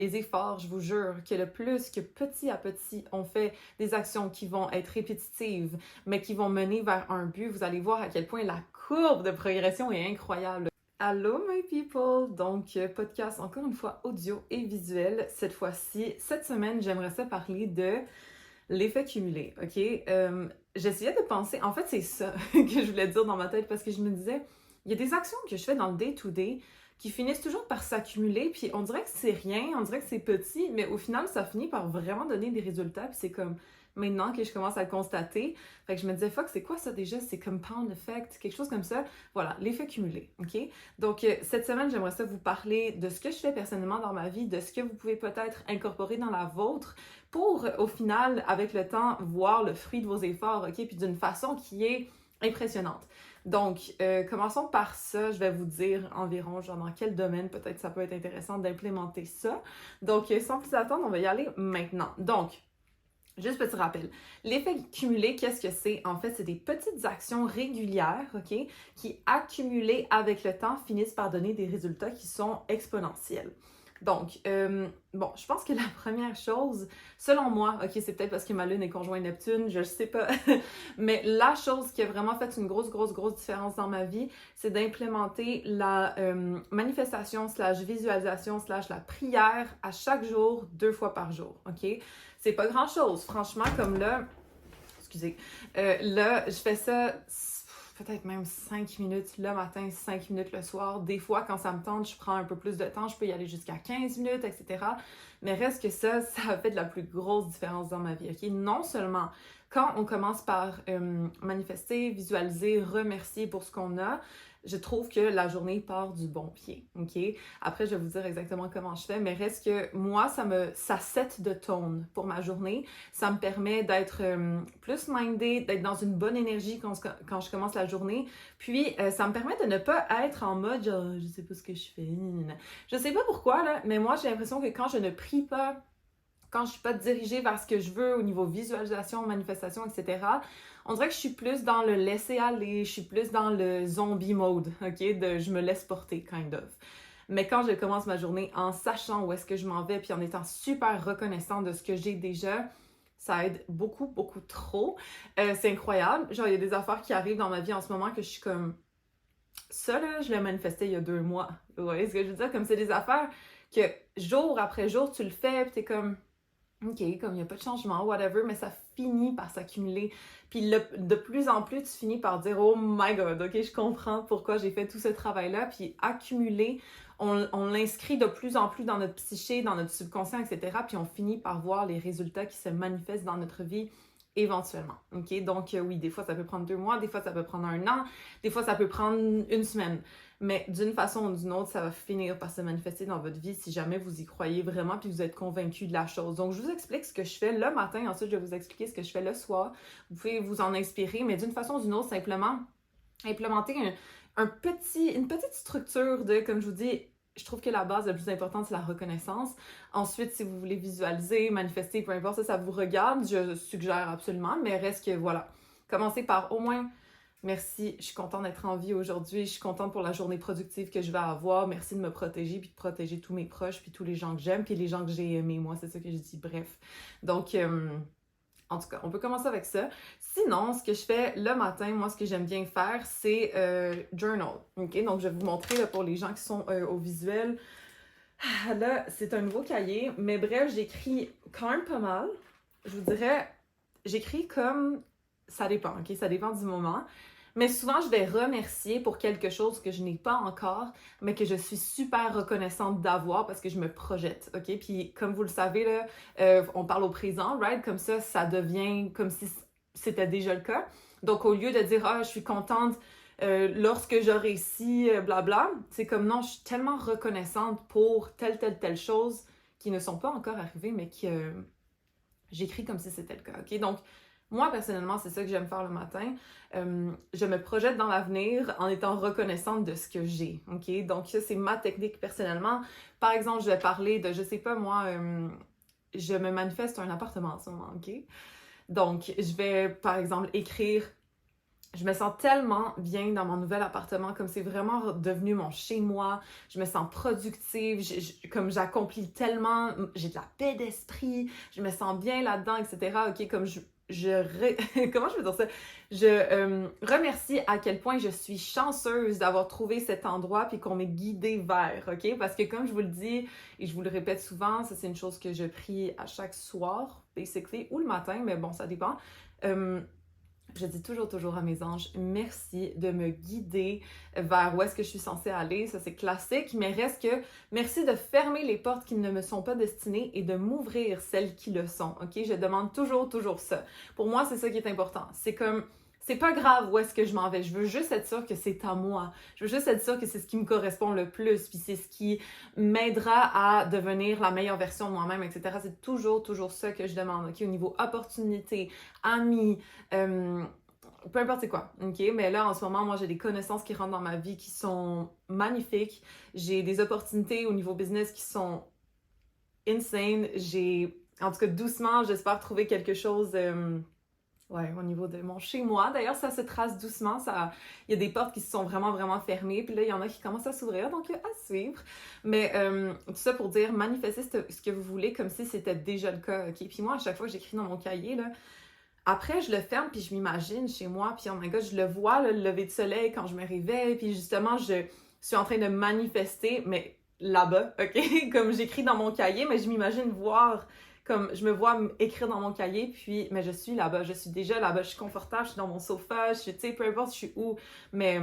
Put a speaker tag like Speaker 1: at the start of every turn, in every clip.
Speaker 1: les efforts, je vous jure, que le plus que petit à petit, on fait des actions qui vont être répétitives, mais qui vont mener vers un but, vous allez voir à quel point la courbe de progression est incroyable. Allô, my people! Donc, podcast encore une fois audio et visuel. Cette fois-ci, cette semaine, j'aimerais ça parler de l'effet cumulé, OK? J'essayais de penser, en fait, c'est ça que je voulais dire dans ma tête parce que je me disais, il y a des actions que je fais dans le day-to-day qui finissent toujours par s'accumuler, puis on dirait que c'est rien, on dirait que c'est petit, mais au final, ça finit par vraiment donner des résultats, puis c'est comme maintenant que je commence à le constater. Fait que je me disais, fuck, c'est quoi ça déjà? C'est compound effect, quelque chose comme ça. Voilà, l'effet cumulé, OK? Donc, cette semaine, j'aimerais ça vous parler de ce que je fais personnellement dans ma vie, de ce que vous pouvez peut-être incorporer dans la vôtre pour, au final, avec le temps, voir le fruit de vos efforts, OK? Puis d'une façon qui est impressionnante. Donc, commençons par ça. Je vais vous dire environ, genre, dans quel domaine peut-être ça peut être intéressant d'implémenter ça. Donc, sans plus attendre, on va y aller maintenant. Donc, juste petit rappel. L'effet cumulé, qu'est-ce que c'est? En fait, c'est des petites actions régulières, OK, qui, accumulées avec le temps, finissent par donner des résultats qui sont exponentiels. Donc, bon, je pense que la première chose, selon moi, OK, c'est peut-être parce que ma lune est conjointe Neptune, je ne sais pas, mais la chose qui a vraiment fait une grosse différence dans ma vie, c'est d'implémenter la manifestation slash visualisation slash la prière à chaque jour, 2 fois par jour, OK? C'est pas grand-chose, franchement, comme là, excusez, là, je fais ça peut-être même 5 minutes le matin, 5 minutes le soir. Des fois, quand ça me tente, je prends un peu plus de temps, je peux y aller jusqu'à 15 minutes, etc. Mais reste que ça a fait de la plus grosse différence dans ma vie, OK? Non seulement quand on commence par manifester, visualiser, remercier pour ce qu'on a, je trouve que la journée part du bon pied, OK? Après, je vais vous dire exactement comment je fais, mais reste que moi, ça set de tone pour ma journée. Ça me permet d'être plus mindée, d'être dans une bonne énergie quand je commence la journée. Puis, ça me permet de ne pas être en mode genre, je sais pas ce que je fais. Je sais pas pourquoi, là, mais moi, j'ai l'impression que quand je ne prie pas, quand je suis pas dirigée vers ce que je veux au niveau visualisation, manifestation, etc., on dirait que je suis plus dans le laisser aller, je suis plus dans le zombie mode, OK? De je me laisse porter, kind of. Mais quand je commence ma journée en sachant où est-ce que je m'en vais, puis en étant super reconnaissant de ce que j'ai déjà, ça aide beaucoup trop. C'est incroyable. Genre, il y a des affaires qui arrivent dans ma vie en ce moment que je suis comme... Ça, là, je l'ai manifesté il y a 2 mois. Vous voyez ce que je veux dire? Comme c'est des affaires que jour après jour, tu le fais, puis t'es comme... OK, comme il n'y a pas de changement, whatever, mais ça finit par s'accumuler. Puis de plus en plus, tu finis par dire, oh my god, OK, je comprends pourquoi j'ai fait tout ce travail-là. Puis accumuler, on l'inscrit de plus en plus dans notre psyché, dans notre subconscient, etc. Puis on finit par voir les résultats qui se manifestent dans notre vie éventuellement. OK? Donc, oui, des fois, ça peut prendre 2 mois, des fois, ça peut prendre un an, des fois, ça peut prendre une semaine. Mais d'une façon ou d'une autre, ça va finir par se manifester dans votre vie si jamais vous y croyez vraiment puis vous êtes convaincu de la chose. Donc, je vous explique ce que je fais le matin. Ensuite, je vais vous expliquer ce que je fais le soir. Vous pouvez vous en inspirer, mais d'une façon ou d'une autre, simplement implémenter une petite structure de, comme je vous dis, je trouve que la base la plus importante, c'est la reconnaissance. Ensuite, si vous voulez visualiser, manifester, peu importe, ça vous regarde, je suggère absolument, mais reste que, voilà, commencez par au moins merci, je suis contente d'être en vie aujourd'hui, je suis contente pour la journée productive que je vais avoir, merci de me protéger, puis de protéger tous mes proches, puis tous les gens que j'aime, puis les gens que j'ai aimés, moi, c'est ça que je dis, bref. Donc, en tout cas, on peut commencer avec ça. Sinon, ce que je fais le matin, moi, ce que j'aime bien faire, c'est journal. OK? Donc, je vais vous montrer là, pour les gens qui sont au visuel. Ah, là, c'est un nouveau cahier, mais bref, j'écris quand même pas mal. Je vous dirais, j'écris comme ça dépend, OK? Ça dépend du moment. Mais souvent, je vais remercier pour quelque chose que je n'ai pas encore, mais que je suis super reconnaissante d'avoir parce que je me projette, OK? Puis, comme vous le savez, là, on parle au présent, right? Comme ça devient comme si c'était déjà le cas. Donc, au lieu de dire « Ah, je suis contente lorsque j'aurai réussi, blabla », c'est comme « Non, je suis tellement reconnaissante pour telle chose qui ne sont pas encore arrivées, mais que j'écris comme si c'était le cas, OK? Donc, moi, personnellement, c'est ça que j'aime faire le matin. Je me projette dans l'avenir en étant reconnaissante de ce que j'ai, OK? Donc, ça, c'est ma technique personnellement. Par exemple, je vais parler de, je sais pas, moi, je me manifeste un appartement en ce moment, OK? Donc, je vais, par exemple, écrire Je me sens tellement bien dans mon nouvel appartement, comme c'est vraiment devenu mon chez-moi. Je me sens productive, comme j'accomplis tellement, j'ai de la paix d'esprit, je me sens bien là-dedans, etc. OK, comme comment je veux dire ça? Je remercie à quel point je suis chanceuse d'avoir trouvé cet endroit puis qu'on m'ait guidée vers, OK? Parce que comme je vous le dis et je vous le répète souvent, ça c'est une chose que je prie à chaque soir, basically, ou le matin, mais bon, ça dépend. Je dis toujours à mes anges, merci de me guider vers où est-ce que je suis censée aller. Ça, c'est classique, mais reste que merci de fermer les portes qui ne me sont pas destinées et de m'ouvrir celles qui le sont. OK? Je demande toujours ça. Pour moi, c'est ça qui est important. C'est comme, c'est pas grave où est-ce que je m'en vais. Je veux juste être sûre que c'est à moi. Je veux juste être sûre que c'est ce qui me correspond le plus, puis c'est ce qui m'aidera à devenir la meilleure version de moi-même, etc. C'est toujours ça que je demande, OK? Au niveau opportunité, amis, peu importe c'est quoi, OK? Mais là, en ce moment, moi, j'ai des connaissances qui rentrent dans ma vie qui sont magnifiques. J'ai des opportunités au niveau business qui sont insane. En tout cas, doucement, j'espère trouver quelque chose... Ouais, au niveau de mon chez-moi. D'ailleurs, ça se trace doucement. Il y a des portes qui se sont vraiment fermées. Puis là, il y en a qui commencent à s'ouvrir. Donc, à suivre. Mais tout ça pour dire, manifestez ce que vous voulez comme si c'était déjà le cas. OK? Puis moi, à chaque fois que j'écris dans mon cahier, là, après, je le ferme, puis je m'imagine chez moi. Puis, oh my God, je le vois, là, le lever de soleil quand je me réveille. Puis justement, je suis en train de manifester, mais là-bas, OK? Comme j'écris dans mon cahier, mais je m'imagine voir... Comme je me vois écrire dans mon cahier, puis, mais je suis là-bas, je suis déjà là-bas, je suis confortable, je suis dans mon sofa, je suis, tu sais, peu importe, je suis où, mais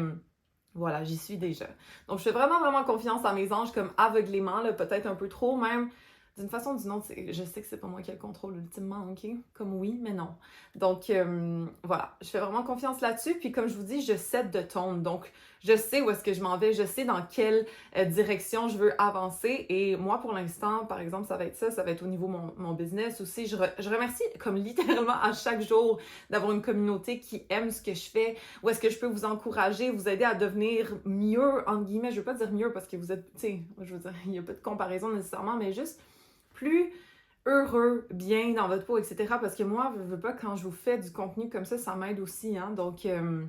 Speaker 1: voilà, j'y suis déjà. Donc, je fais vraiment confiance à mes anges, comme aveuglément, là, peut-être un peu trop même. D'une façon ou d'une autre, je sais que c'est pas moi qui ai le contrôle ultimement, OK? Comme oui, mais non. Donc, voilà, je fais vraiment confiance là-dessus. Puis comme je vous dis, je set de tone. Donc, je sais où est-ce que je m'en vais. Je sais dans quelle direction je veux avancer. Et moi, pour l'instant, par exemple, ça va être ça. Ça va être au niveau de mon business aussi. Je remercie comme littéralement à chaque jour d'avoir une communauté qui aime ce que je fais. Où est-ce que je peux vous encourager, vous aider à devenir mieux, entre guillemets. Je veux pas dire mieux parce que vous êtes, tu sais, je veux dire, il n'y a pas de comparaison nécessairement, mais juste plus heureux, bien dans votre peau, etc. Parce que moi, je veux pas, quand je vous fais du contenu comme ça m'aide aussi, hein. Donc, je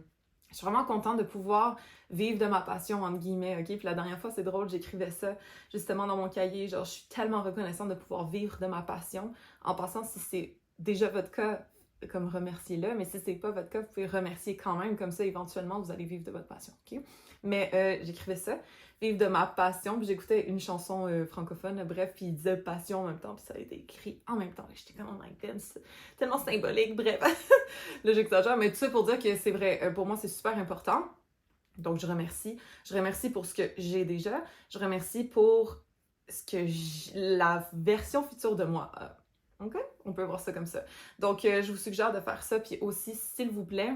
Speaker 1: suis vraiment contente de pouvoir vivre de ma passion, entre guillemets, OK? Puis la dernière fois, c'est drôle, j'écrivais ça justement dans mon cahier. Genre, je suis tellement reconnaissante de pouvoir vivre de ma passion. En passant, si c'est déjà votre cas, comme remerciez-le, mais si c'est pas votre cas, vous pouvez remercier quand même, comme ça, éventuellement, vous allez vivre de votre passion, OK? Mais j'écrivais ça, vivre de ma passion, puis j'écoutais une chanson francophone, bref, puis il disait passion en même temps, puis ça a été écrit en même temps. J'étais comme, oh my god, c'est tellement symbolique, bref. Là, j'exagère, mais tout ça pour dire que c'est vrai, pour moi, c'est super important. Donc, je remercie. Je remercie pour ce que j'ai déjà. Je remercie pour ce que la version future de moi a. OK? On peut voir ça comme ça. Donc, je vous suggère de faire ça. Puis aussi, s'il vous plaît,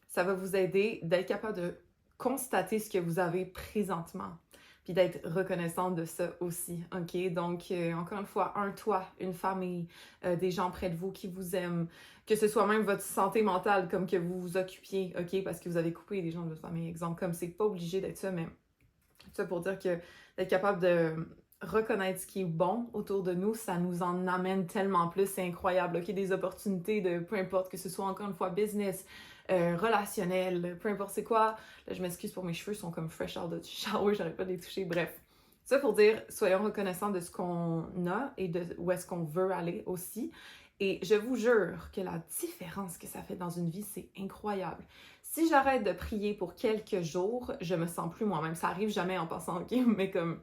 Speaker 1: ça va vous aider d'être capable de constater ce que vous avez présentement. Puis d'être reconnaissante de ça aussi, OK? Donc, encore une fois, un toit, une famille, des gens près de vous qui vous aiment, que ce soit même votre santé mentale, comme que vous vous occupiez, OK? Parce que vous avez coupé des gens de votre famille, exemple, comme c'est pas obligé d'être ça, mais ça pour dire que d'être capable de reconnaître ce qui est bon autour de nous, ça nous en amène tellement plus, c'est incroyable, OK? Des opportunités de peu importe, que ce soit encore une fois business, relationnel, peu importe c'est quoi. Là, je m'excuse pour mes cheveux, ils sont comme fresh out of the shower, j'arrête pas de les toucher, bref. Ça pour dire, soyons reconnaissants de ce qu'on a et de où est-ce qu'on veut aller aussi. Et je vous jure que la différence que ça fait dans une vie, c'est incroyable. Si j'arrête de prier pour quelques jours, je me sens plus moi-même. Ça arrive jamais en passant, OK? Mais comme,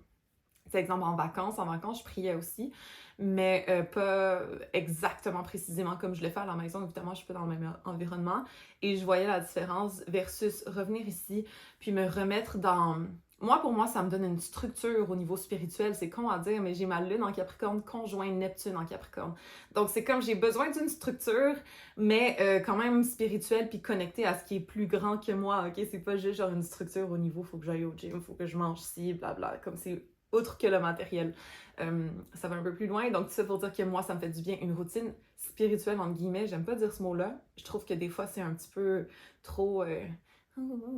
Speaker 1: par exemple, en vacances, je priais aussi, mais pas exactement précisément comme je le fais à la maison. Évidemment, je suis pas dans le même environnement. Et je voyais la différence versus revenir ici, puis me remettre dans... Moi, pour moi, ça me donne une structure au niveau spirituel. C'est con à dire, mais j'ai ma lune en Capricorne, conjoint Neptune en Capricorne. Donc, c'est comme j'ai besoin d'une structure, mais quand même spirituelle, puis connectée à ce qui est plus grand que moi, OK? C'est pas juste genre une structure au niveau, faut que j'aille au gym, faut que je mange ci, blabla, comme c'est autre que le matériel. Ça va un peu plus loin. Donc, tout ça pour dire que moi, ça me fait du bien. Une routine spirituelle, entre guillemets, j'aime pas dire ce mot-là. Je trouve que des fois, c'est un petit peu trop...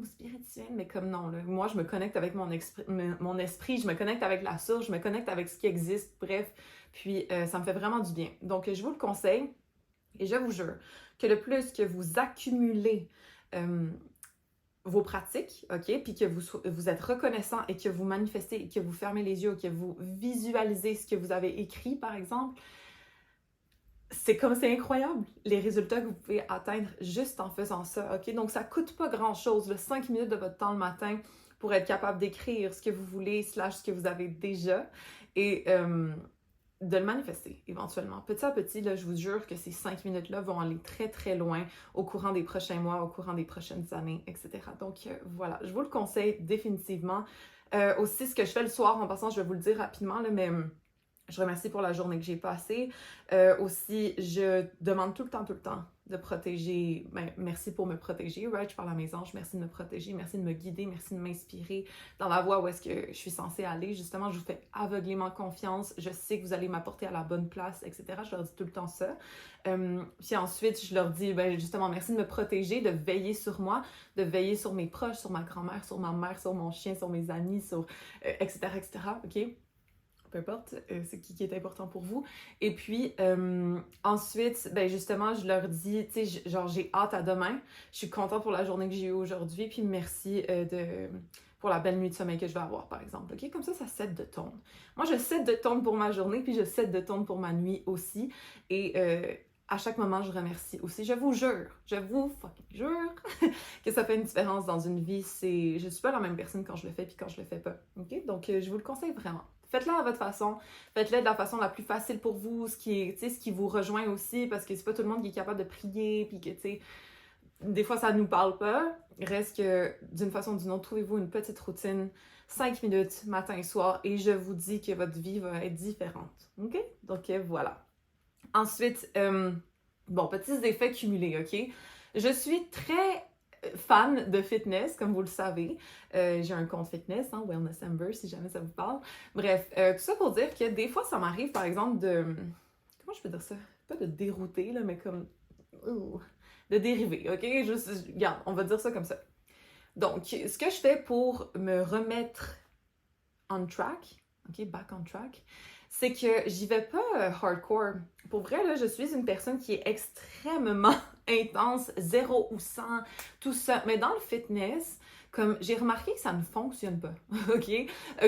Speaker 1: spirituel, mais comme non, là. Moi, je me connecte avec mon esprit, je me connecte avec la source, je me connecte avec ce qui existe, bref, puis ça me fait vraiment du bien. Donc, je vous le conseille, et je vous jure que le plus que vous accumulez vos pratiques, OK, puis que vous êtes reconnaissant et que vous manifestez et que vous fermez les yeux, que vous visualisez ce que vous avez écrit, par exemple, c'est incroyable, les résultats que vous pouvez atteindre juste en faisant ça, OK? Donc, ça coûte pas grand-chose, là, 5 minutes de votre temps le matin pour être capable d'écrire ce que vous voulez, / ce que vous avez déjà, et de le manifester éventuellement. Petit à petit, là, je vous jure que ces 5 minutes-là vont aller très, très loin au courant des prochains mois, au courant des prochaines années, etc. Donc, voilà, je vous le conseille définitivement. Aussi, ce que je fais le soir, en passant, je vais vous le dire rapidement, là, mais je remercie pour la journée que j'ai passée. Aussi, je demande tout le temps de protéger. Ben, merci pour me protéger, right? Je parle à mes anges, merci de me protéger, merci de me guider, merci de m'inspirer dans la voie où est-ce que je suis censée aller. Justement, je vous fais aveuglément confiance. Je sais que vous allez m'apporter à la bonne place, etc. Je leur dis tout le temps ça. Puis ensuite, je leur dis, ben, justement, merci de me protéger, de veiller sur moi, de veiller sur mes proches, sur ma grand-mère, sur ma mère, sur mon chien, sur mes amis, sur etc., etc., OK? Peu importe, c'est qui est important pour vous. Et puis, ensuite, ben justement, je leur dis, tu sais, genre, j'ai hâte à demain. Je suis contente pour la journée que j'ai eue aujourd'hui. Puis merci pour la belle nuit de sommeil que je vais avoir, par exemple. OK? Comme ça set de tone. Moi, je set de tone pour ma journée, puis je set de tone pour ma nuit aussi. Et à chaque moment, je remercie aussi. Je vous fucking jure, que ça fait une différence dans une vie. Je suis pas la même personne quand je le fais puis quand je le fais pas. OK? Donc, je vous le conseille vraiment. Faites-le à votre façon. Faites-le de la façon la plus facile pour vous, ce qui vous rejoint aussi, parce que c'est pas tout le monde qui est capable de prier, puis que, tu sais, des fois, ça nous parle pas. Reste que, d'une façon ou d'une autre, trouvez-vous une petite routine, 5 minutes, matin et soir, et je vous dis que votre vie va être différente. OK? Donc, voilà. Ensuite, bon, petits effets cumulés, OK? Je suis très fan de fitness, comme vous le savez. J'ai un compte fitness, hein, Wellness Amber, si jamais ça vous parle. Bref, tout ça pour dire que des fois, ça m'arrive, par exemple, comment je peux dire ça? Pas de dérouter, là, mais comme... de dériver, OK? Regarde, on va dire ça comme ça. Donc, ce que je fais pour me remettre on track, OK, back on track, c'est que j'y vais pas hardcore. Pour vrai, là, je suis une personne qui est extrêmement intense, 0 ou 100, tout ça. Mais dans le fitness, comme j'ai remarqué que ça ne fonctionne pas, OK?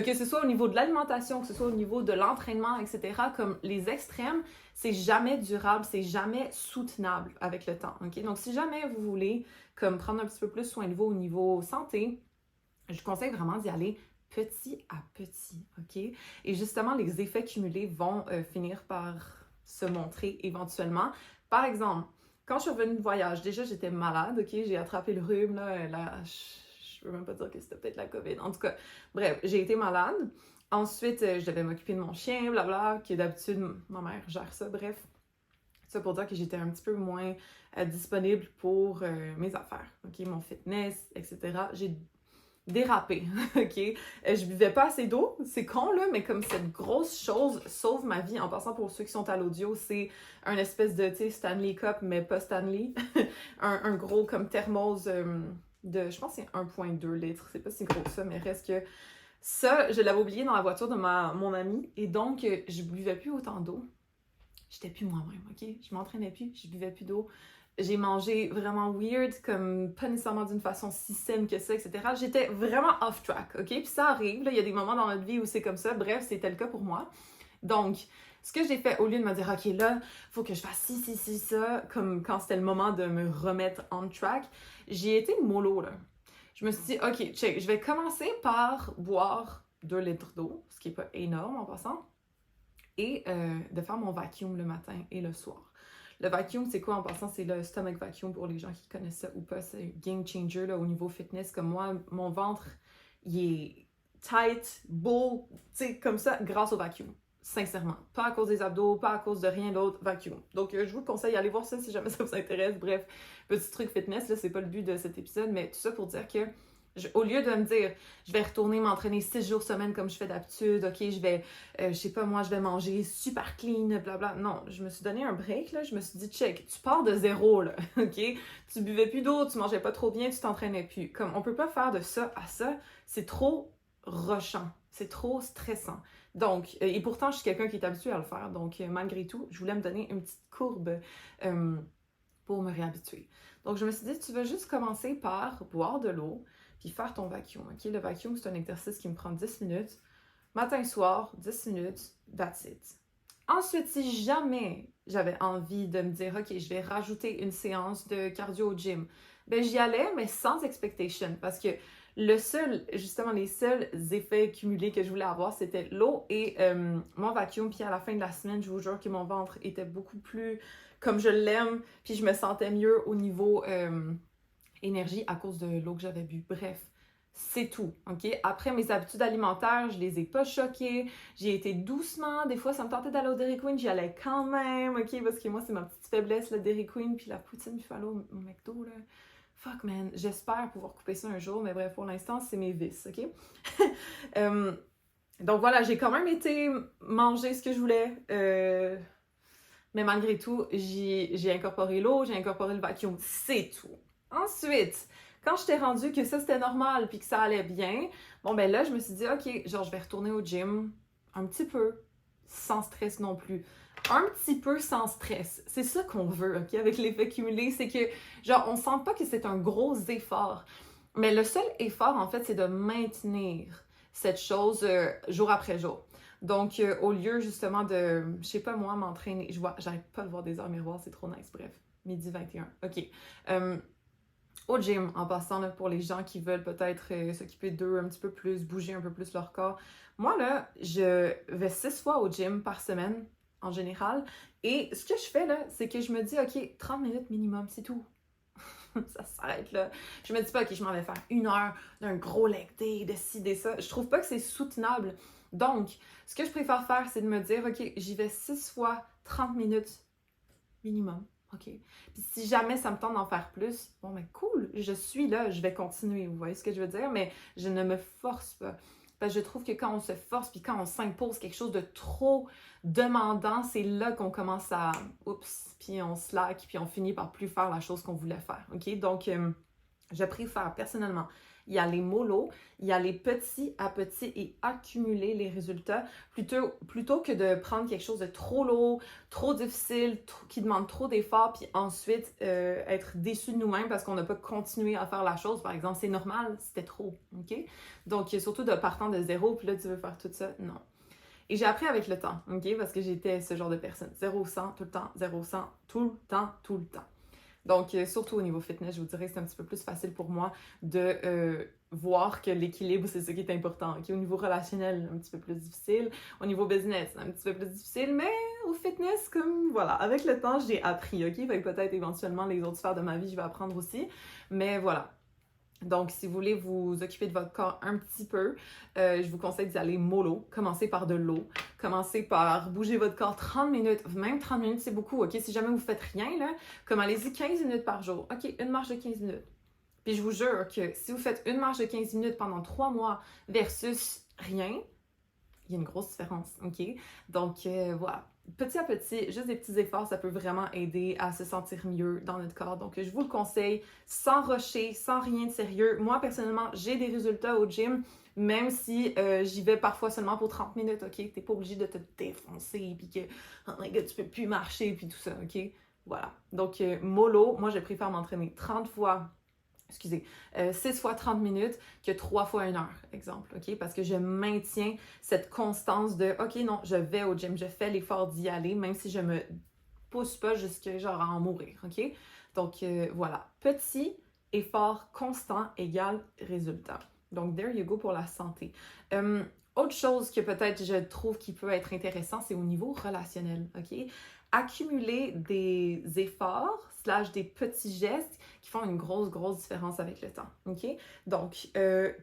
Speaker 1: Que ce soit au niveau de l'alimentation, que ce soit au niveau de l'entraînement, etc., comme les extrêmes, c'est jamais durable, c'est jamais soutenable avec le temps, OK? Donc, si jamais vous voulez comme prendre un petit peu plus soin de vous au niveau santé, je vous conseille vraiment d'y aller petit à petit, OK? Et justement, les effets cumulés vont finir par se montrer éventuellement. Par exemple, quand je suis revenue de voyage, déjà j'étais malade, OK? J'ai attrapé le rhume, là, je peux même pas dire que c'était peut-être la COVID. En tout cas, bref, j'ai été malade. Ensuite, je devais m'occuper de mon chien, blabla, que d'habitude, ma mère gère ça, bref. Ça pour dire que j'étais un petit peu moins disponible pour mes affaires, OK? Mon fitness, etc. J'ai dérapé, OK? Je buvais pas assez d'eau, c'est con là, mais comme cette grosse chose sauve ma vie. En passant, pour ceux qui sont à l'audio, c'est un espèce de, tu sais, Stanley Cup, mais pas Stanley. un gros comme thermos je pense que c'est 1,2 litres, c'est pas si gros que ça, mais reste que ça, je l'avais oublié dans la voiture de mon ami, et donc je buvais plus autant d'eau. J'étais plus moi-même, OK? Je m'entraînais plus, je buvais plus d'eau. J'ai mangé vraiment weird, comme pas nécessairement d'une façon si saine que ça, etc. J'étais vraiment off track, OK? Puis ça arrive, là, il y a des moments dans notre vie où c'est comme ça. Bref, c'était le cas pour moi. Donc, ce que j'ai fait, au lieu de me dire, OK, là, faut que je fasse ci, ça, comme quand c'était le moment de me remettre on track, j'ai été mollo, là. Je me suis dit, OK, check, je vais commencer par boire 2 litres d'eau, ce qui n'est pas énorme en passant, et de faire mon vacuum le matin et le soir. Le vacuum, c'est quoi en passant? C'est le stomach vacuum pour les gens qui connaissent ça ou pas. C'est un game changer là, au niveau fitness. Comme moi, mon ventre, il est tight, beau, tu sais, comme ça, grâce au vacuum. Sincèrement. Pas à cause des abdos, pas à cause de rien d'autre, vacuum. Donc, je vous conseille d'aller voir ça si jamais ça vous intéresse. Bref, petit truc fitness, là, c'est pas le but de cet épisode, mais tout ça pour dire que au lieu de me dire, je vais retourner m'entraîner 6 jours semaine comme je fais d'habitude, OK, je vais, je sais pas moi, je vais manger super clean, blabla. Non, je me suis donné un break, là. Je me suis dit, check, tu pars de zéro, là, OK? Tu buvais plus d'eau, tu mangeais pas trop bien, tu t'entraînais plus. Comme, on peut pas faire de ça à ça. C'est trop rushant. C'est trop stressant. Donc, et pourtant, je suis quelqu'un qui est habitué à le faire. Donc, malgré tout, je voulais me donner une petite courbe pour me réhabituer. Donc, je me suis dit, tu vas juste commencer par boire de l'eau, puis faire ton vacuum, OK? Le vacuum, c'est un exercice qui me prend 10 minutes. Matin, soir, 10 minutes, that's it. Ensuite, si jamais j'avais envie de me dire, OK, je vais rajouter une séance de cardio au gym, ben j'y allais, mais sans expectation, parce que justement, les seuls effets cumulés que je voulais avoir, c'était l'eau et mon vacuum. Puis à la fin de la semaine, je vous jure que mon ventre était beaucoup plus comme je l'aime, puis je me sentais mieux au niveau énergie à cause de l'eau que j'avais bu. Bref, c'est tout, OK? Après, mes habitudes alimentaires, je les ai pas choquées. J'ai été doucement. Des fois, ça me tentait d'aller au Dairy Queen, j'y allais quand même, OK? Parce que moi, c'est ma petite faiblesse, le Dairy Queen, puis la poutine buffalo au McDo, là. Fuck, man. J'espère pouvoir couper ça un jour, mais bref, pour l'instant, c'est mes vices, OK? Donc voilà, j'ai quand même été manger ce que je voulais. Mais malgré tout, j'ai incorporé l'eau, j'ai incorporé le vacuum. C'est tout. Ensuite, quand je t'ai rendu que ça c'était normal puis que ça allait bien, bon ben là je me suis dit ok, genre je vais retourner au gym un petit peu, sans stress non plus. Un petit peu sans stress. C'est ça qu'on veut, ok, avec l'effet cumulé, c'est que genre on sent pas que c'est un gros effort. Mais le seul effort en fait c'est de maintenir cette chose jour après jour. Donc, au lieu justement de, je sais pas moi, m'entraîner, j'arrête pas de voir des heures miroirs, c'est trop nice, bref, midi 21, ok. Au gym, en passant, là, pour les gens qui veulent peut-être s'occuper d'eux un petit peu plus, bouger un peu plus leur corps. Moi, là, je vais 6 fois au gym par semaine, en général, et ce que je fais, là, c'est que je me dis, ok, 30 minutes minimum, c'est tout. Ça s'arrête là. Je me dis pas, ok, je m'en vais faire 1 heure d'un gros leg day, de ci, de ça. Je trouve pas que c'est soutenable. Donc, ce que je préfère faire, c'est de me dire, ok, j'y vais 6 fois 30 minutes minimum. OK. Puis si jamais ça me tente d'en faire plus, bon, ben cool, je suis là, je vais continuer. Vous voyez ce que je veux dire? Mais je ne me force pas. Parce que je trouve que quand on se force, puis quand on s'impose quelque chose de trop demandant, c'est là qu'on commence à, oups, puis on slack, puis on finit par plus faire la chose qu'on voulait faire. OK? Donc, je préfère personnellement y aller mollo, y aller petit à petit et accumuler les résultats plutôt que de prendre quelque chose de trop lourd, trop difficile, qui demande trop d'efforts, puis ensuite être déçu de nous-mêmes parce qu'on n'a pas continué à faire la chose. Par exemple, c'est normal, c'était trop, OK? Donc, surtout de partant de zéro, puis là, tu veux faire tout ça, non. Et j'ai appris avec le temps, OK? Parce que j'étais ce genre de personne. 0-100, tout le temps, 0-100, tout le temps, tout le temps. Donc, surtout au niveau fitness, je vous dirais que c'est un petit peu plus facile pour moi de voir que l'équilibre, c'est ce qui est important. Okay? Au niveau relationnel, un petit peu plus difficile. Au niveau business, un petit peu plus difficile. Mais au fitness, comme voilà, avec le temps, j'ai appris. OK? Fait que peut-être éventuellement les autres sphères de ma vie, je vais apprendre aussi. Mais voilà. Donc, si vous voulez vous occuper de votre corps un petit peu, je vous conseille d'y aller mollo. Commencez par de l'eau. Commencez par bouger votre corps 30 minutes. Même 30 minutes, c'est beaucoup, OK? Si jamais vous faites rien, là, comme allez-y 15 minutes par jour. OK, une marche de 15 minutes. Puis je vous jure que si vous faites une marche de 15 minutes pendant 3 mois versus rien, il y a une grosse différence, OK? Donc, voilà. Petit à petit, juste des petits efforts, ça peut vraiment aider à se sentir mieux dans notre corps. Donc, je vous le conseille, sans rusher, sans rien de sérieux. Moi, personnellement, j'ai des résultats au gym, même si j'y vais parfois seulement pour 30 minutes, OK? T'es pas obligé de te défoncer, puis que, oh my God, tu peux plus marcher, puis tout ça, OK? Voilà. Donc, mollo, moi, je préfère m'entraîner 6 fois 30 minutes que 3 fois 1 heure, exemple, OK? Parce que je maintiens cette constance de, OK, non, je vais au gym, je fais l'effort d'y aller, même si je me pousse pas jusqu'à genre à en mourir, OK? Donc, voilà. Petit effort constant égale résultat. Donc, there you go pour la santé. Autre chose que peut-être je trouve qui peut être intéressant, c'est au niveau relationnel, OK? Accumuler des efforts / des petits gestes qui font une grosse différence avec le temps, OK? Donc,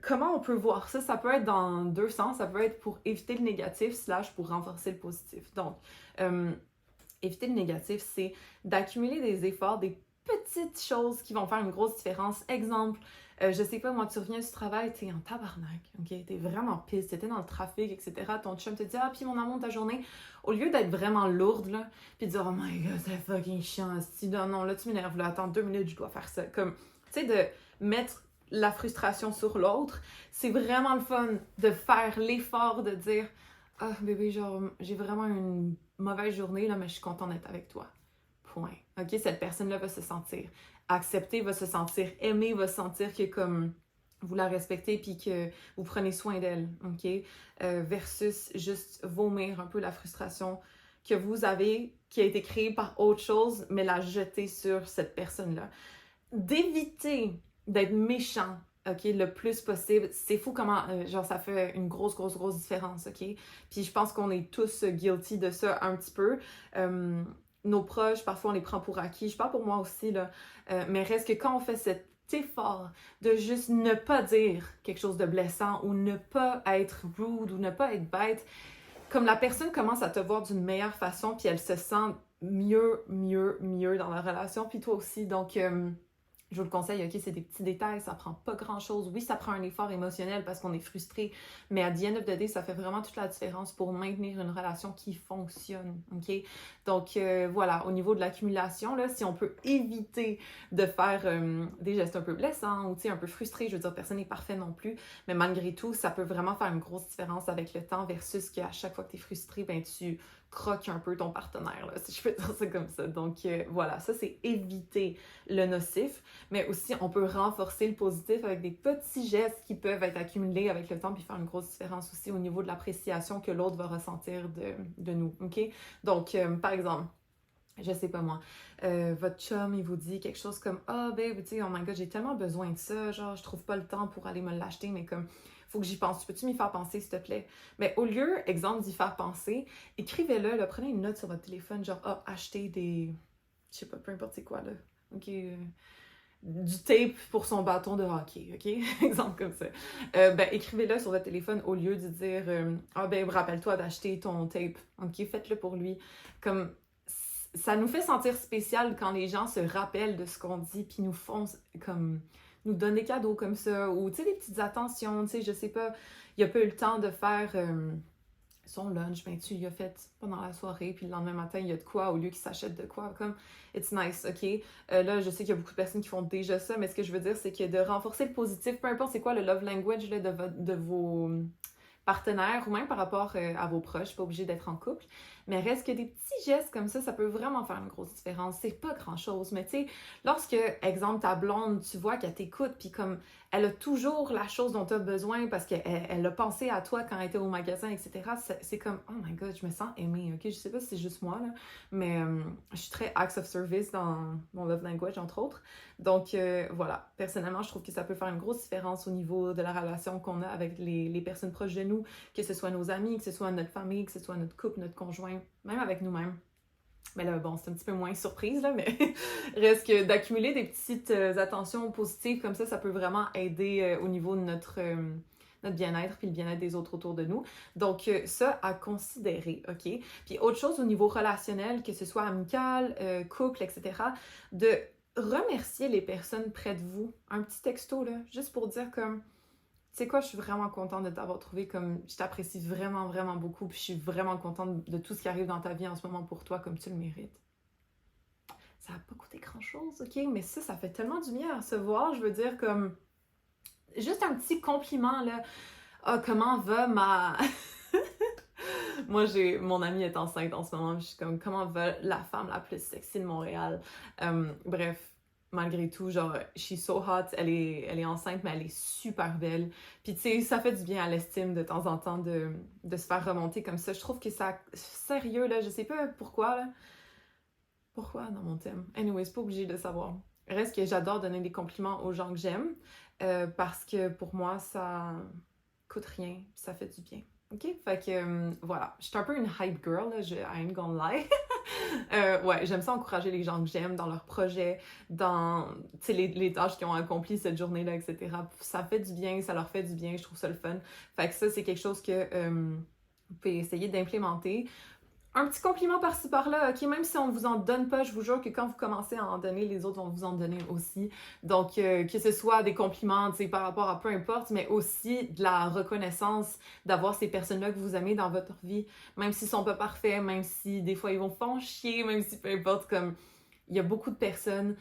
Speaker 1: comment on peut voir ça? Ça peut être dans 2 sens. Ça peut être pour éviter le négatif / pour renforcer le positif. Donc, éviter le négatif, c'est d'accumuler des efforts, des petites choses qui vont faire une grosse différence. Exemple, je sais pas, moi, tu reviens du travail, t'es en tabarnak, OK? T'es vraiment pisse, t'étais dans le trafic, etc. Ton chum te dit « Ah, puis mon amour, ta journée », au lieu d'être vraiment lourde, là, puis de dire « Oh my God, c'est fucking chiant, non, là, tu m'énerves, là, attends 2 minutes, je dois faire ça. » Comme, tu sais, de mettre la frustration sur l'autre, c'est vraiment le fun de faire l'effort de dire « Ah, bébé, genre, j'ai vraiment une mauvaise journée, là, mais je suis contente d'être avec toi. » Point. OK? Cette personne-là va se sentir acceptée, va se sentir aimée, va se sentir que comme vous la respectez puis que vous prenez soin d'elle, OK? Versus juste vomir un peu la frustration que vous avez, qui a été créée par autre chose, mais la jeter sur cette personne-là. D'éviter d'être méchant, OK, le plus possible. C'est fou comment, genre, ça fait une grosse différence, OK? Puis je pense qu'on est tous guilty de ça un petit peu. Nos proches, parfois, on les prend pour acquis. Je parle pour moi aussi, là. Mais reste que quand on fait cet effort de juste ne pas dire quelque chose de blessant ou ne pas être rude ou ne pas être bête, comme la personne commence à te voir d'une meilleure façon puis elle se sent mieux dans la relation, puis toi aussi. Donc, je vous le conseille, OK, c'est des petits détails, ça prend pas grand-chose. Oui, ça prend un effort émotionnel parce qu'on est frustré, mais à the end of the day, ça fait vraiment toute la différence pour maintenir une relation qui fonctionne, OK? Donc, voilà, au niveau de l'accumulation, là, si on peut éviter de faire des gestes un peu blessants ou, tu sais, un peu frustrés, je veux dire, personne n'est parfait non plus, mais malgré tout, ça peut vraiment faire une grosse différence avec le temps versus qu'à chaque fois que tu es frustré, ben tu croque un peu ton partenaire, là, si je peux dire ça comme ça. Donc, voilà, ça, c'est éviter le nocif, mais aussi, on peut renforcer le positif avec des petits gestes qui peuvent être accumulés avec le temps puis faire une grosse différence aussi au niveau de l'appréciation que l'autre va ressentir de nous, OK? Donc, par exemple, je sais pas moi, votre chum, il vous dit quelque chose comme « Ah, babe, tu sais, oh my God, j'ai tellement besoin de ça, genre, je trouve pas le temps pour aller me l'acheter, mais comme... » Faut que j'y pense. Peux-tu m'y faire penser, s'il te plaît? Mais au lieu, exemple, d'y faire penser, écrivez-le, là, prenez une note sur votre téléphone, genre, ah, acheter des... Je sais pas, peu importe c'est quoi, là. OK, du tape pour son bâton de hockey, OK? Exemple comme ça. Ben, écrivez-le sur votre téléphone au lieu de dire ah, ben, rappelle-toi d'acheter ton tape. OK, faites-le pour lui. Comme... Ça nous fait sentir spécial quand les gens se rappellent de ce qu'on dit, puis nous font comme... nous donne des cadeaux comme ça, ou tu sais, des petites attentions, tu sais, je sais pas, il a pas eu le temps de faire son lunch, ben tu l'as fait pendant la soirée, puis le lendemain matin, il y a de quoi, au lieu qu'il s'achète de quoi, comme, it's nice, OK? Là, je sais qu'il y a beaucoup de personnes qui font déjà ça, mais ce que je veux dire, c'est que de renforcer le positif, peu importe c'est quoi le love language là, de vos partenaires, ou même par rapport à vos proches, pas obligé d'être en couple, mais reste que des petits gestes comme ça peut vraiment faire une grosse différence. C'est pas grand-chose, mais tu sais, lorsque, exemple, ta blonde, tu vois qu'elle t'écoute, puis comme elle a toujours la chose dont tu as besoin parce qu'elle a pensé à toi quand elle était au magasin, etc., c'est comme, oh my God, je me sens aimée, OK? Je sais pas si c'est juste moi, là, mais je suis très acts of service dans mon love language, entre autres. Donc, voilà, personnellement, je trouve que ça peut faire une grosse différence au niveau de la relation qu'on a avec les personnes proches de nous, que ce soit nos amis, que ce soit notre famille, que ce soit notre couple, notre conjoint, même avec nous-mêmes. Mais là, bon, c'est un petit peu moins surprise, là, mais reste que d'accumuler des petites attentions positives comme ça peut vraiment aider au niveau de notre bien-être puis le bien-être des autres autour de nous. Donc, ça à considérer, OK? Puis autre chose au niveau relationnel, que ce soit amical, couple, etc., de remercier les personnes près de vous. Un petit texto, là, juste pour dire comme... Tu sais quoi, je suis vraiment contente de t'avoir trouvé, comme je t'apprécie vraiment beaucoup, puis je suis vraiment contente de tout ce qui arrive dans ta vie en ce moment pour toi, comme tu le mérites. Ça n'a pas coûté grand-chose, OK? Mais ça fait tellement du bien à recevoir, je veux dire, comme... Juste un petit compliment, là. Ah, comment va ma... Moi, mon amie est enceinte en ce moment, je suis comme, comment va la femme la plus sexy de Montréal? Bref, malgré tout, genre, she's so hot, elle est enceinte, mais elle est super belle. Puis, tu sais, ça fait du bien à l'estime de temps en temps de se faire remonter comme ça. Je trouve que ça... Sérieux, là, je sais pas pourquoi, là. Pourquoi dans mon thème? Anyway, c'est pas obligé de savoir. Reste que j'adore donner des compliments aux gens que j'aime, parce que pour moi, ça coûte rien, ça fait du bien. OK? Fait que, voilà. Je suis un peu une hype girl, là, I ain't gonna lie. Ouais, j'aime ça encourager les gens que j'aime dans leurs projets, dans les tâches qu'ils ont accomplies cette journée-là, etc. Ça fait du bien, ça leur fait du bien, je trouve ça le fun. Fait que ça, c'est quelque chose que vous pouvez essayer d'implémenter. Un petit compliment par-ci par-là, OK? Même si on ne vous en donne pas, je vous jure que quand vous commencez à en donner, les autres vont vous en donner aussi. Donc, que ce soit des compliments, tu sais, par rapport à peu importe, mais aussi de la reconnaissance d'avoir ces personnes-là que vous aimez dans votre vie, même s'ils sont pas parfaits, même si des fois ils vont faire chier, même si peu importe, comme... Il y a beaucoup de personnes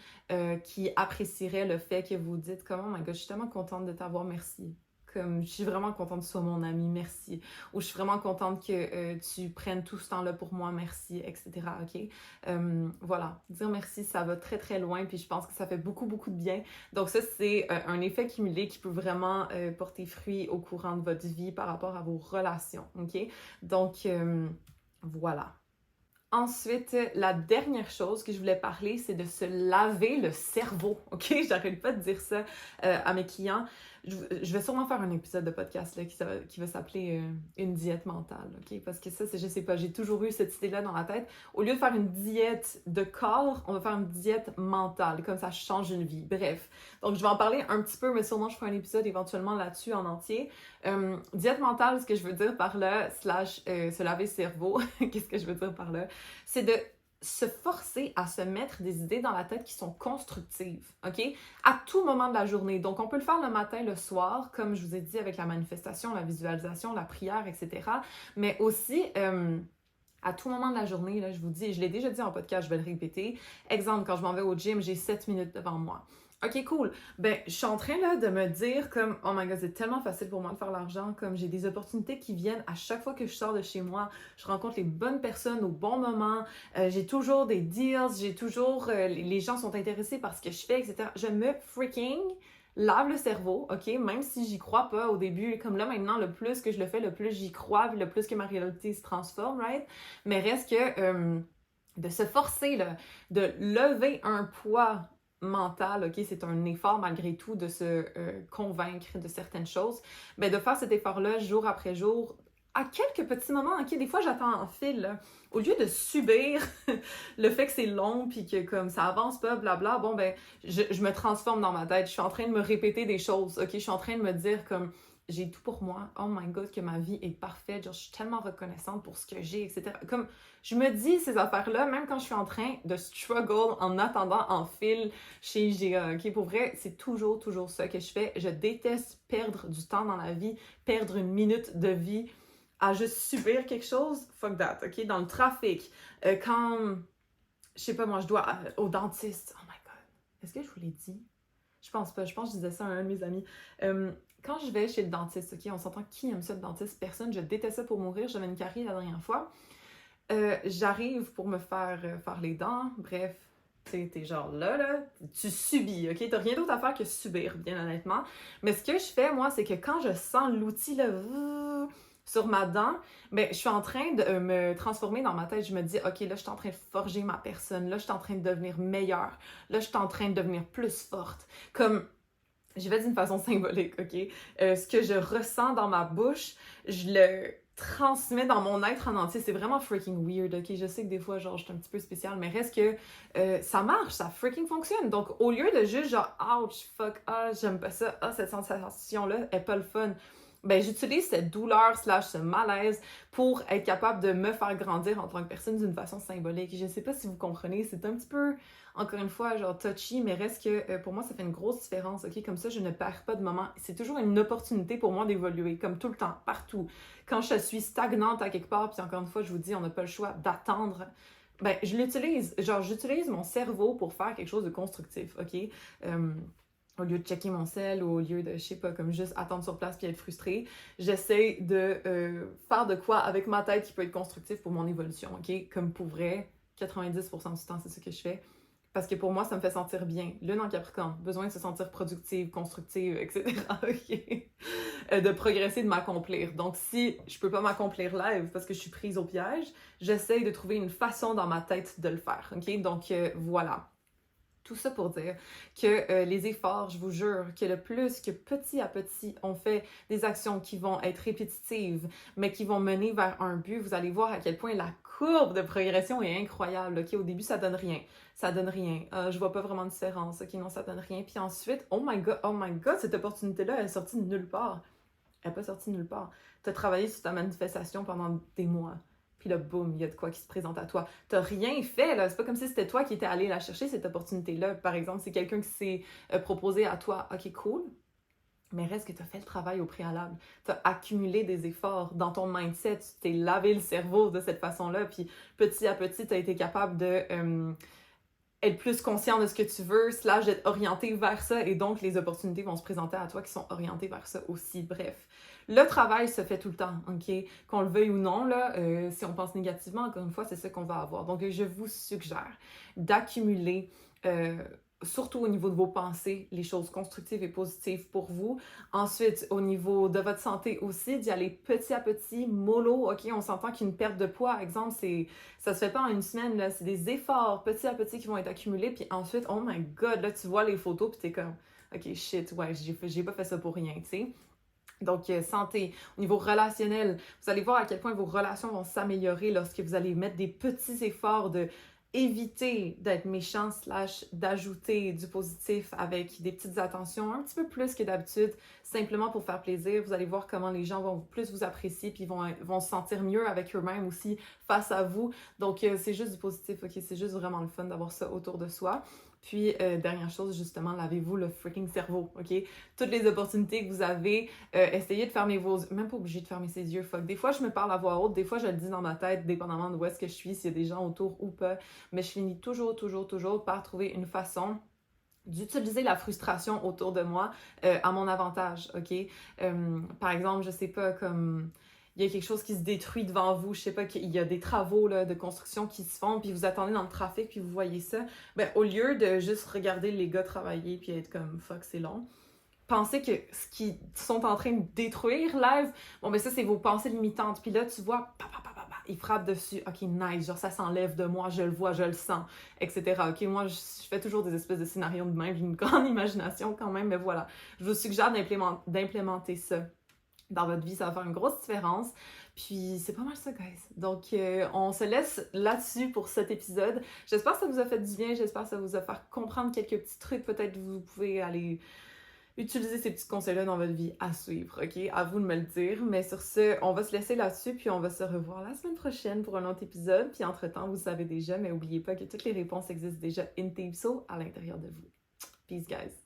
Speaker 1: qui apprécieraient le fait que vous dites comme « Oh my God, je suis tellement contente de t'avoir, merci. » Comme, je suis vraiment contente que tu sois mon ami, merci. Ou je suis vraiment contente que tu prennes tout ce temps-là pour moi, merci, etc. OK? Voilà, dire merci, ça va très très loin, puis je pense que ça fait beaucoup beaucoup de bien. Donc ça, c'est un effet cumulé qui peut vraiment porter fruit au courant de votre vie par rapport à vos relations. OK? Donc, voilà. Ensuite, la dernière chose que je voulais parler, c'est de se laver le cerveau, OK? J'arrête pas de dire ça à mes clients. Je vais sûrement faire un épisode de podcast là, qui va s'appeler une diète mentale, OK? Parce que ça, je sais pas, j'ai toujours eu cette idée-là dans la tête. Au lieu de faire une diète de corps, on va faire une diète mentale, comme ça change une vie. Bref, donc je vais en parler un petit peu, mais sûrement je ferai un épisode éventuellement là-dessus en entier. Diète mentale, ce que je veux dire par là, slash se laver le cerveau, qu'est-ce que je veux dire par là? C'est de se forcer à se mettre des idées dans la tête qui sont constructives, OK? À tout moment de la journée. Donc, on peut le faire le matin, le soir, comme je vous ai dit avec la manifestation, la visualisation, la prière, etc. Mais aussi, à tout moment de la journée, là, je vous dis, je l'ai déjà dit en podcast, je vais le répéter. Exemple, quand je m'en vais au gym, j'ai 7 minutes devant moi. OK, cool. Ben, je suis en train là de me dire comme, oh my god, c'est tellement facile pour moi de faire l'argent, comme j'ai des opportunités qui viennent à chaque fois que je sors de chez moi, je rencontre les bonnes personnes au bon moment, j'ai toujours des deals, j'ai toujours, les gens sont intéressés par ce que je fais, etc. Je me freaking lave le cerveau, OK? Même si j'y crois pas au début, comme là maintenant, le plus que je le fais, le plus j'y crois, puis le plus que ma réalité se transforme, right? Mais reste que de se forcer, là, de lever un poids mental, OK, c'est un effort malgré tout de se convaincre de certaines choses, mais de faire cet effort-là jour après jour, à quelques petits moments, OK, des fois j'attends en fil, là. Au lieu de subir le fait que c'est long puis que comme ça avance pas, blabla, bon ben, je me transforme dans ma tête, je suis en train de me répéter des choses, OK, je suis en train de me dire comme j'ai tout pour moi, oh my god, que ma vie est parfaite, genre je suis tellement reconnaissante pour ce que j'ai, etc. Comme je me dis ces affaires-là, même quand je suis en train de struggle en attendant en fil chez IGA, OK? Pour vrai, c'est toujours ça que je fais. Je déteste perdre du temps dans la vie, perdre une minute de vie à juste subir quelque chose. Fuck that, OK? Dans le trafic, quand, je sais pas moi, je dois au dentiste. Oh my god, est-ce que je vous l'ai dit? Je pense pas, je pense que je disais ça à un de mes amis. Quand je vais chez le dentiste, OK, on s'entend qui aime ça le dentiste? Personne, je déteste ça pour mourir, j'avais une carie la dernière fois. J'arrive pour me faire les dents, bref, t'es genre là, tu subis, OK? T'as rien d'autre à faire que subir, bien honnêtement. Mais ce que je fais, moi, c'est que quand je sens l'outil, là, sur ma dent, ben, je suis en train de me transformer dans ma tête. Je me dis, OK, là, je suis en train de forger ma personne. Là, je suis en train de devenir meilleure. Là, je suis en train de devenir plus forte. Comme, je vais d'une façon symbolique, OK? Ce que je ressens dans ma bouche, je le transmets dans mon être en entier. C'est vraiment freaking weird, OK? Je sais que des fois, genre, je suis un petit peu spéciale, mais reste que ça marche, ça freaking fonctionne. Donc, au lieu de juste genre, ouch, fuck, ah, j'aime pas ça, ah, cette sensation-là est pas le fun, ben, j'utilise cette douleur slash ce malaise pour être capable de me faire grandir en tant que personne d'une façon symbolique. Je sais pas si vous comprenez, c'est un petit peu, encore une fois, genre touchy, mais reste que pour moi, ça fait une grosse différence, OK? Comme ça, je ne perds pas de moment. C'est toujours une opportunité pour moi d'évoluer, comme tout le temps, partout. Quand je suis stagnante à quelque part, puis encore une fois, je vous dis, on n'a pas le choix d'attendre, ben, je l'utilise. Genre, j'utilise mon cerveau pour faire quelque chose de constructif, OK? Au lieu de checker mon sel ou au lieu de, je sais pas, comme juste attendre sur place puis être frustrée, j'essaie de faire de quoi avec ma tête qui peut être constructif pour mon évolution, OK? Comme pour vrai, 90% du temps, c'est ce que je fais. Parce que pour moi, ça me fait sentir bien. Lune en Capricorne, besoin de se sentir productive, constructive, etc. OK? De progresser, de m'accomplir. Donc, si je peux pas m'accomplir live parce que je suis prise au piège, j'essaie de trouver une façon dans ma tête de le faire, OK? Donc, voilà. Tout ça pour dire que les efforts, je vous jure, que le plus que petit à petit, on fait des actions qui vont être répétitives, mais qui vont mener vers un but, vous allez voir à quel point la courbe de progression est incroyable. OK, au début, ça donne rien. Ça donne rien. Je vois pas vraiment de différence. OK, non, ça donne rien. Puis ensuite, oh my God, cette opportunité-là, elle est sortie de nulle part. Elle n'est pas sortie de nulle part. Tu as travaillé sur ta manifestation pendant des mois. Puis là, boum, il y a de quoi qui se présente à toi. T'as rien fait, là. C'est pas comme si c'était toi qui étais allé la chercher, cette opportunité-là. Par exemple, c'est quelqu'un qui s'est proposé à toi. OK, cool. Mais reste que t'as fait le travail au préalable. T'as accumulé des efforts dans ton mindset. Tu t'es lavé le cerveau de cette façon-là. Puis petit à petit, t'as été capable de être plus conscient de ce que tu veux, / d'être orienté vers ça, et donc les opportunités vont se présenter à toi qui sont orientées vers ça aussi. Bref, le travail se fait tout le temps, ok? Qu'on le veuille ou non, là, si on pense négativement, encore une fois, c'est ça qu'on va avoir. Donc, je vous suggère d'accumuler, surtout au niveau de vos pensées, les choses constructives et positives pour vous. Ensuite, au niveau de votre santé aussi, d'y aller petit à petit, mollo, ok? On s'entend qu'une perte de poids, par exemple, ça se fait pas en une semaine, là, c'est des efforts petit à petit qui vont être accumulés, puis ensuite, oh my god, là, tu vois les photos, puis t'es comme, ok, shit, ouais, j'ai pas fait ça pour rien, tu sais? Donc, santé, au niveau relationnel, vous allez voir à quel point vos relations vont s'améliorer lorsque vous allez mettre des petits efforts de éviter d'être méchant / d'ajouter du positif avec des petites attentions un petit peu plus que d'habitude, simplement pour faire plaisir. Vous allez voir comment les gens vont plus vous apprécier puis vont se sentir mieux avec eux-mêmes aussi face à vous. Donc, c'est juste du positif, ok? C'est juste vraiment le fun d'avoir ça autour de soi. Puis, dernière chose, justement, lavez-vous le freaking cerveau, ok? Toutes les opportunités que vous avez, essayez de fermer vos yeux. Même pas obligé de fermer ses yeux, fuck. Des fois, je me parle à voix haute, des fois, je le dis dans ma tête, dépendamment de où est-ce que je suis, s'il y a des gens autour ou pas. Mais je finis toujours par trouver une façon d'utiliser la frustration autour de moi à mon avantage, ok? Par exemple, je sais pas, comme il y a quelque chose qui se détruit devant vous, je sais pas, qu'il y a des travaux là, de construction qui se font, puis vous attendez dans le trafic, puis vous voyez ça, ben au lieu de juste regarder les gars travailler puis être comme « fuck, c'est long », pensez que ce qu'ils sont en train de détruire live, bon ben ça c'est vos pensées limitantes, puis là tu vois, ils frappent dessus, ok nice, genre ça s'enlève de moi, je le vois, je le sens, etc. Ok, moi je fais toujours des espèces de scénarios de même, j'ai une grande imagination quand même, mais voilà, je vous suggère d'implémenter ça dans votre vie, ça va faire une grosse différence. Puis c'est pas mal ça, guys. Donc, on se laisse là-dessus pour cet épisode. J'espère que ça vous a fait du bien, j'espère que ça vous a fait comprendre quelques petits trucs. Peut-être que vous pouvez aller utiliser ces petits conseils-là dans votre vie à suivre, ok? À vous de me le dire. Mais sur ce, on va se laisser là-dessus, puis on va se revoir la semaine prochaine pour un autre épisode. Puis entre-temps, vous savez déjà, mais n'oubliez pas que toutes les réponses existent déjà in Team So à l'intérieur de vous. Peace, guys!